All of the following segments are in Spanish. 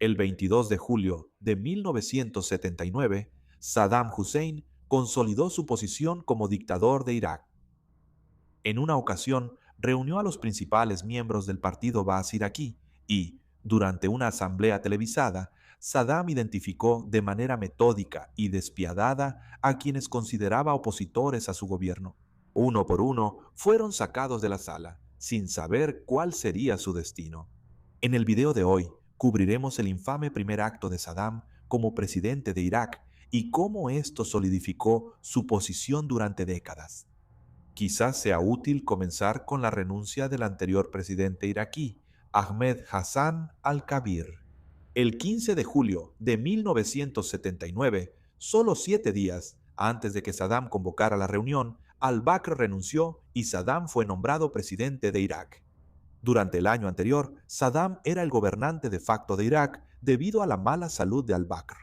El 22 de julio de 1979, Saddam Hussein consolidó su posición como dictador de Irak. En una ocasión, reunió a los principales miembros del partido Baas iraquí y, durante una asamblea televisada, Saddam identificó de manera metódica y despiadada a quienes consideraba opositores a su gobierno. Uno por uno fueron sacados de la sala, sin saber cuál sería su destino. En el video de hoy, cubriremos el infame primer acto de Saddam como presidente de Irak y cómo esto solidificó su posición durante décadas. Quizás sea útil comenzar con la renuncia del anterior presidente iraquí, Ahmed Hassan al-Kabir. El 15 de julio de 1979, solo 7 días antes de que Saddam convocara la reunión, al-Bakr renunció y Saddam fue nombrado presidente de Irak. Durante el año anterior, Saddam era el gobernante de facto de Irak debido a la mala salud de al-Bakr.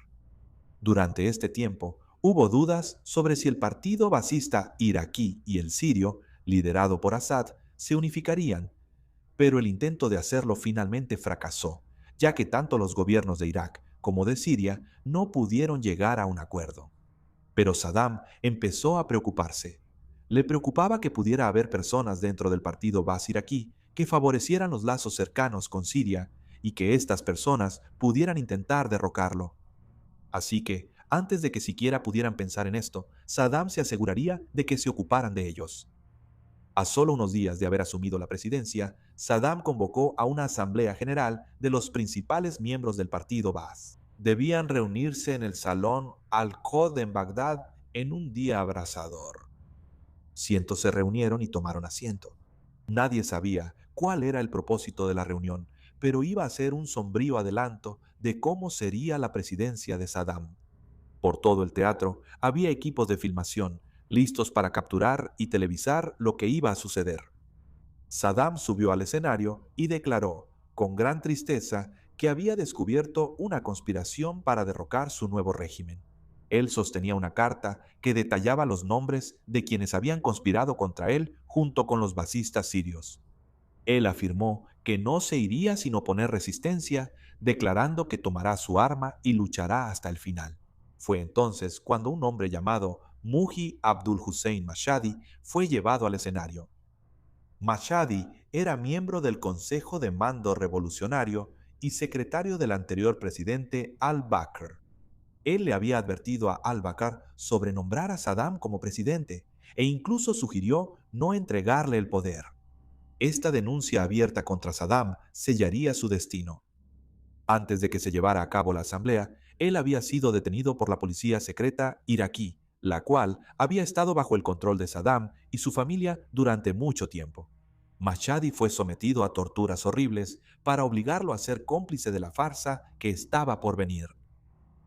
Durante este tiempo, hubo dudas sobre si el partido basista iraquí y el sirio, liderado por Assad, se unificarían, pero el intento de hacerlo finalmente fracasó, ya que tanto los gobiernos de Irak como de Siria no pudieron llegar a un acuerdo. Pero Saddam empezó a preocuparse. Le preocupaba que pudiera haber personas dentro del partido Baas iraquí que favorecieran los lazos cercanos con Siria y que estas personas pudieran intentar derrocarlo. Así que, antes de que siquiera pudieran pensar en esto, Saddam se aseguraría de que se ocuparan de ellos. A solo unos días de haber asumido la presidencia, Saddam convocó a una asamblea general de los principales miembros del partido Baas. Debían reunirse en el salón Al-Qod en Bagdad en un día abrasador. Cientos se reunieron y tomaron asiento. Nadie sabía cuál era el propósito de la reunión, pero iba a ser un sombrío adelanto de cómo sería la presidencia de Saddam. Por todo el teatro había equipos de filmación, listos para capturar y televisar lo que iba a suceder. Saddam subió al escenario y declaró, con gran tristeza, que había descubierto una conspiración para derrocar su nuevo régimen. Él sostenía una carta que detallaba los nombres de quienes habían conspirado contra él junto con los basistas sirios. Él afirmó que no se iría sin oponer resistencia, declarando que tomará su arma y luchará hasta el final. Fue entonces cuando un hombre llamado Muji Abdul Hussein Mashhadi fue llevado al escenario. Mashhadi era miembro del Consejo de Mando Revolucionario y secretario del anterior presidente al-Bakr. Él le había advertido a al-Bakr sobre nombrar a Saddam como presidente e incluso sugirió no entregarle el poder. Esta denuncia abierta contra Saddam sellaría su destino. Antes de que se llevara a cabo la asamblea, él había sido detenido por la policía secreta iraquí, la cual había estado bajo el control de Saddam y su familia durante mucho tiempo. Mashhadi fue sometido a torturas horribles para obligarlo a ser cómplice de la farsa que estaba por venir.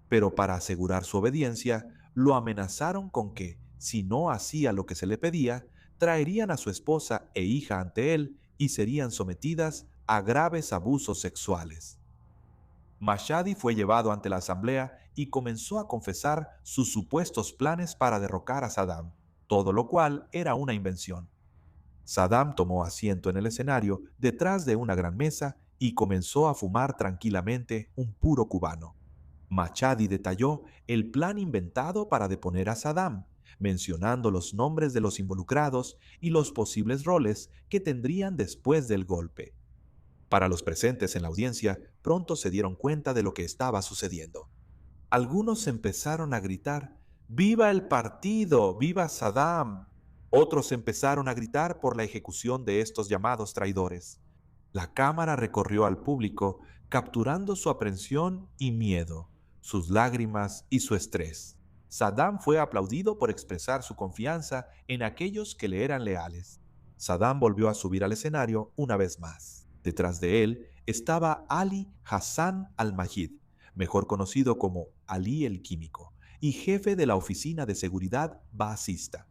Pero para asegurar su obediencia, lo amenazaron con que, si no hacía lo que se le pedía, traerían a su esposa e hija ante él y serían sometidas a graves abusos sexuales. Mashhadi fue llevado ante la asamblea y comenzó a confesar sus supuestos planes para derrocar a Saddam, todo lo cual era una invención. Saddam tomó asiento en el escenario detrás de una gran mesa y comenzó a fumar tranquilamente un puro cubano. Mashhadi detalló el plan inventado para deponer a Saddam, mencionando los nombres de los involucrados y los posibles roles que tendrían después del golpe. Para los presentes en la audiencia, pronto se dieron cuenta de lo que estaba sucediendo. Algunos empezaron a gritar, ¡Viva el partido! ¡Viva Saddam! Otros empezaron a gritar por la ejecución de estos llamados traidores. La cámara recorrió al público, capturando su aprensión y miedo, sus lágrimas y su estrés. Saddam fue aplaudido por expresar su confianza en aquellos que le eran leales. Saddam volvió a subir al escenario una vez más. Detrás de él estaba Ali Hassan al-Majid, mejor conocido como Ali el Químico, y jefe de la Oficina de Seguridad Baasista.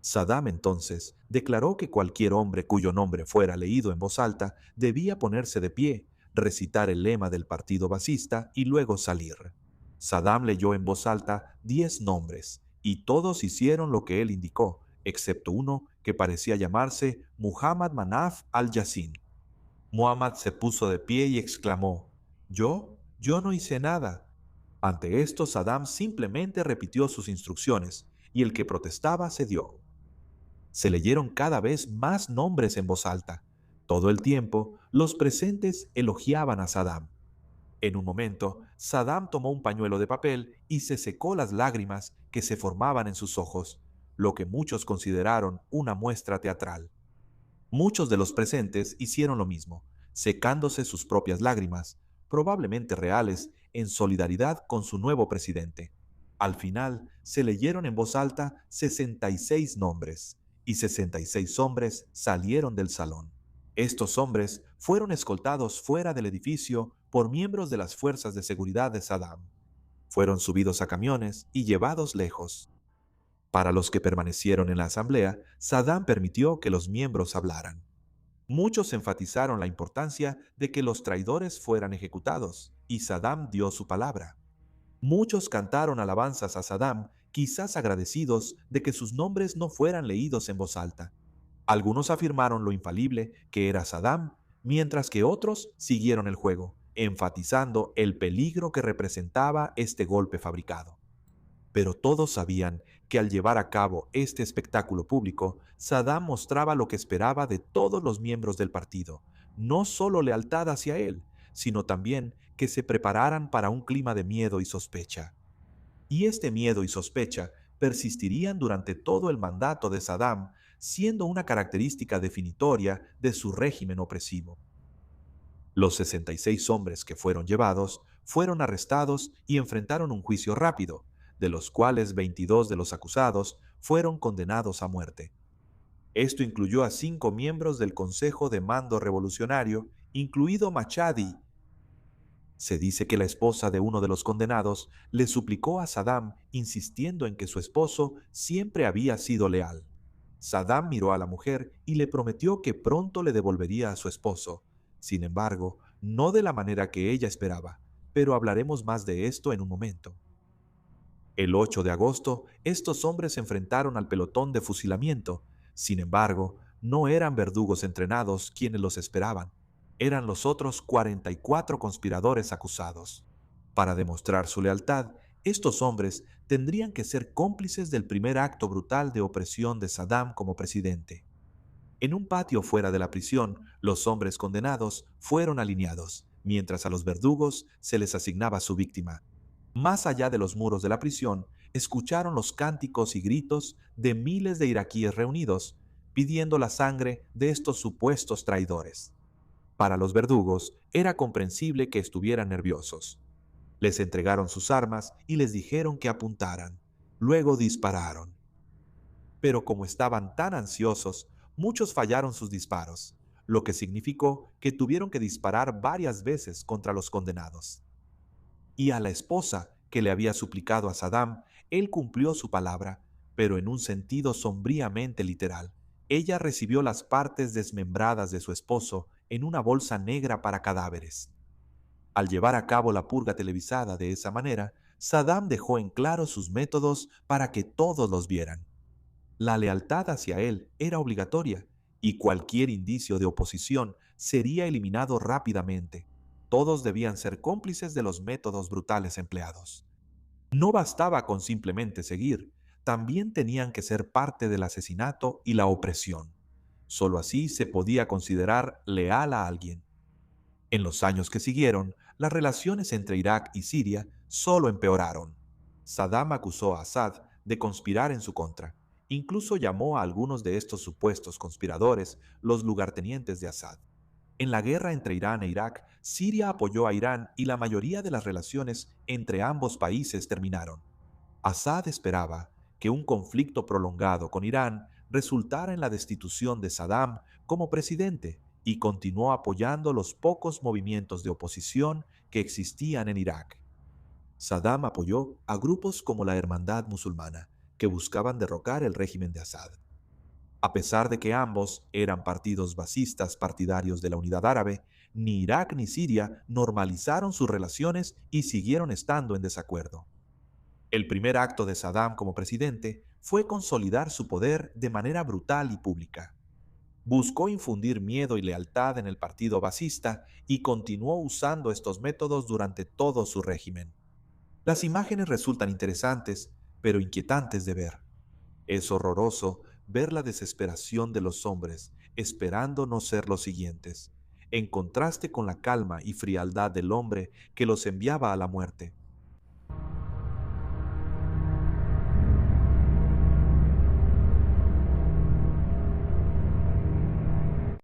Saddam entonces declaró que cualquier hombre cuyo nombre fuera leído en voz alta debía ponerse de pie, recitar el lema del partido basista y luego salir. Saddam leyó en voz alta 10 nombres y todos hicieron lo que él indicó, excepto uno que parecía llamarse Muhammad Manaf al-Yassin. Muhammad se puso de pie y exclamó, ¿Yo? Yo no hice nada. Ante esto, Saddam simplemente repitió sus instrucciones y el que protestaba cedió. Se leyeron cada vez más nombres en voz alta. Todo el tiempo, los presentes elogiaban a Saddam. En un momento, Saddam tomó un pañuelo de papel y se secó las lágrimas que se formaban en sus ojos, lo que muchos consideraron una muestra teatral. Muchos de los presentes hicieron lo mismo, secándose sus propias lágrimas, probablemente reales, en solidaridad con su nuevo presidente. Al final, se leyeron en voz alta 66 nombres, y 66 hombres salieron del salón. Estos hombres fueron escoltados fuera del edificio por miembros de las fuerzas de seguridad de Saddam. Fueron subidos a camiones y llevados lejos. Para los que permanecieron en la asamblea, Saddam permitió que los miembros hablaran. Muchos enfatizaron la importancia de que los traidores fueran ejecutados, y Saddam dio su palabra. Muchos cantaron alabanzas a Saddam, quizás agradecidos de que sus nombres no fueran leídos en voz alta. Algunos afirmaron lo infalible que era Saddam, mientras que otros siguieron el juego, enfatizando el peligro que representaba este golpe fabricado. Pero todos sabían que al llevar a cabo este espectáculo público, Saddam mostraba lo que esperaba de todos los miembros del partido, no solo lealtad hacia él, sino también que se prepararan para un clima de miedo y sospecha. Y este miedo y sospecha persistirían durante todo el mandato de Saddam, siendo una característica definitoria de su régimen opresivo. Los 66 hombres que fueron llevados fueron arrestados y enfrentaron un juicio rápido, de los cuales 22 de los acusados fueron condenados a muerte. Esto incluyó a 5 miembros del Consejo de Mando Revolucionario, incluido Machadi. Se dice que la esposa de uno de los condenados le suplicó a Saddam insistiendo en que su esposo siempre había sido leal. Saddam miró a la mujer y le prometió que pronto le devolvería a su esposo. Sin embargo, no de la manera que ella esperaba, pero hablaremos más de esto en un momento. El 8 de agosto, estos hombres se enfrentaron al pelotón de fusilamiento. Sin embargo, no eran verdugos entrenados quienes los esperaban. Eran los otros 44 conspiradores acusados. Para demostrar su lealtad, estos hombres tendrían que ser cómplices del primer acto brutal de opresión de Saddam como presidente. En un patio fuera de la prisión, los hombres condenados fueron alineados, mientras a los verdugos se les asignaba su víctima. Más allá de los muros de la prisión, escucharon los cánticos y gritos de miles de iraquíes reunidos, pidiendo la sangre de estos supuestos traidores. Para los verdugos era comprensible que estuvieran nerviosos. Les entregaron sus armas y les dijeron que apuntaran. Luego dispararon. Pero como estaban tan ansiosos, muchos fallaron sus disparos, lo que significó que tuvieron que disparar varias veces contra los condenados. Y a la esposa que le había suplicado a Saddam, él cumplió su palabra, pero en un sentido sombríamente literal. Ella recibió las partes desmembradas de su esposo en una bolsa negra para cadáveres. Al llevar a cabo la purga televisada de esa manera, Saddam dejó en claro sus métodos para que todos los vieran. La lealtad hacia él era obligatoria y cualquier indicio de oposición sería eliminado rápidamente. Todos debían ser cómplices de los métodos brutales empleados. No bastaba con simplemente seguir, también tenían que ser parte del asesinato y la opresión. Solo así se podía considerar leal a alguien. En los años que siguieron, las relaciones entre Irak y Siria solo empeoraron. Saddam acusó a Assad de conspirar en su contra. Incluso llamó a algunos de estos supuestos conspiradores los lugartenientes de Assad. En la guerra entre Irán e Irak, Siria apoyó a Irán y la mayoría de las relaciones entre ambos países terminaron. Assad esperaba que un conflicto prolongado con Irán resultara en la destitución de Saddam como presidente y continuó apoyando los pocos movimientos de oposición que existían en Irak. Saddam apoyó a grupos como la Hermandad Musulmana, que buscaban derrocar el régimen de Assad. A pesar de que ambos eran partidos basistas partidarios de la unidad árabe, ni Irak ni Siria normalizaron sus relaciones y siguieron estando en desacuerdo. El primer acto de Saddam como presidente fue consolidar su poder de manera brutal y pública. Buscó infundir miedo y lealtad en el partido basista y continuó usando estos métodos durante todo su régimen. Las imágenes resultan interesantes, pero inquietantes de ver. Es horroroso ver la desesperación de los hombres, esperando no ser los siguientes, en contraste con la calma y frialdad del hombre que los enviaba a la muerte.